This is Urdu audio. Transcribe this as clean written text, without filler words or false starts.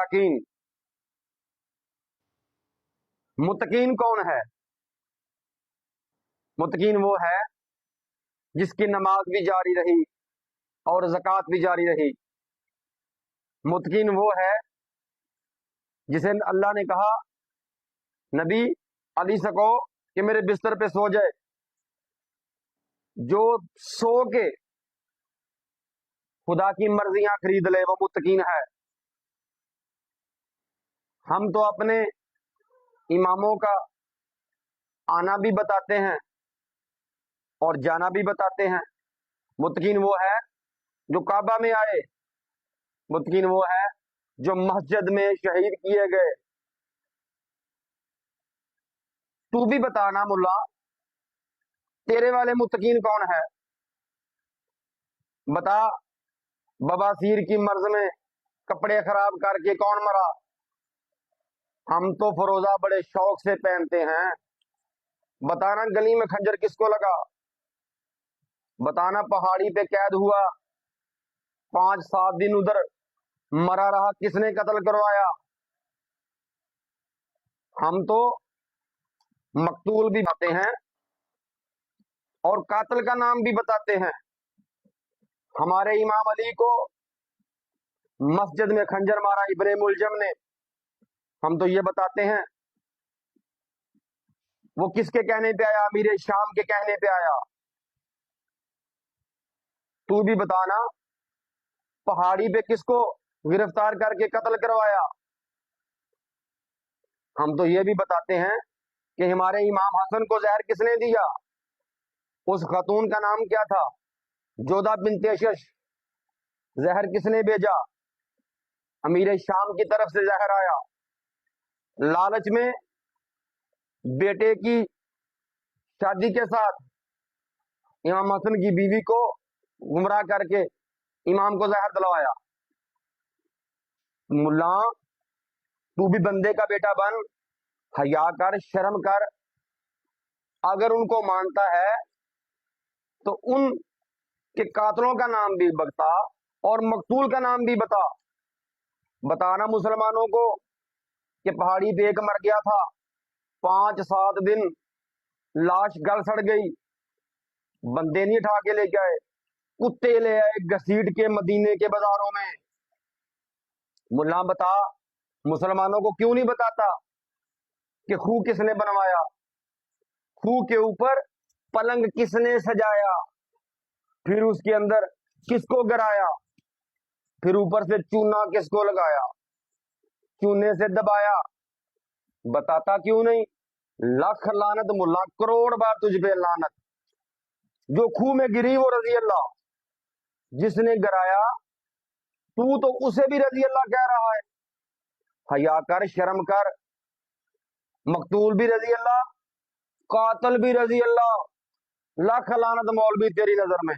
المتقین۔ متقین کون ہے؟ متقین وہ ہے جس کی نماز بھی جاری رہی اور زکوٰۃ بھی جاری رہی۔ متقین وہ ہے جسے اللہ نے کہا نبی علی سے کہو کہ میرے بستر پہ سو جائے، جو سو کے خدا کی مرضیاں خرید لے وہ متقین ہے۔ ہم تو اپنے اماموں کا آنا بھی بتاتے ہیں اور جانا بھی بتاتے ہیں۔ متقین وہ ہے جو کعبہ میں آئے، متقین وہ ہے جو مسجد میں شہید کیے گئے۔ تو بھی بتانا ملا، تیرے والے متقین کون ہے؟ بتا، بواسیر کی مرض میں کپڑے خراب کر کے کون مرا؟ ہم تو فروزہ بڑے شوق سے پہنتے ہیں۔ بتانا گلی میں خنجر کس کو لگا؟ بتانا پہاڑی پہ قید ہوا 5-7 دن ادھر مرا رہا، کس نے قتل کروایا؟ ہم تو مقتول بھی بتاتے ہیں اور قاتل کا نام بھی بتاتے ہیں۔ ہمارے امام علی کو مسجد میں خنجر مارا ابن ملجم نے، ہم تو یہ بتاتے ہیں۔ وہ کس کے کہنے پہ آیا؟ امیر شام کے کہنے پہ آیا۔ تو بھی بتانا پہاڑی پہ کس کو گرفتار کر کے قتل کروایا؟ ہم تو یہ بھی بتاتے ہیں کہ ہمارے امام حسن کو زہر کس نے دیا؟ اس خاتون کا نام کیا تھا؟ جودہ بنت اشش۔ زہر کس نے بھیجا؟ امیر شام کی طرف سے زہر آیا۔ لالچ میں بیٹے کی شادی کے ساتھ امام حسن کی بیوی کو گمراہ کر کے امام کو زہر دلوایا۔ ملا، تو بھی بندے کا بیٹا بن، حیا کر، شرم کر۔ اگر ان کو مانتا ہے تو ان کے قاتلوں کا نام بھی بتا اور مقتول کا نام بھی بتا۔ بتانا مسلمانوں کو کہ پہاڑی پہ ایک مر گیا تھا، 5-7 دن لاش گل سڑ گئی، بندے نہیں اٹھا کے لے کے آئے، کتے لے آئے گھسیٹ کے مدینے کے بازاروں میں۔ ملا بتا، مسلمانوں کو کیوں نہیں بتاتا کہ خوہ کس نے بنوایا، خوہ کے اوپر پلنگ کس نے سجایا، پھر اس کے اندر کس کو گرایا، پھر اوپر سے چونا کس کو لگایا، چونے سے دبایا؟ بتاتا کیوں نہیں؟ لاکھ لعنت ملا، کروڑ بار تجھ پہ لعنت۔ جو خوہ میں گری وہ رضی اللہ، جس نے گرایا تو اسے بھی رضی اللہ کہہ رہا ہے۔ حیا کر، شرم کر۔ مقتول بھی رضی اللہ، قاتل بھی رضی اللہ، لاکھ لعنت مولوی تیری نظر میں۔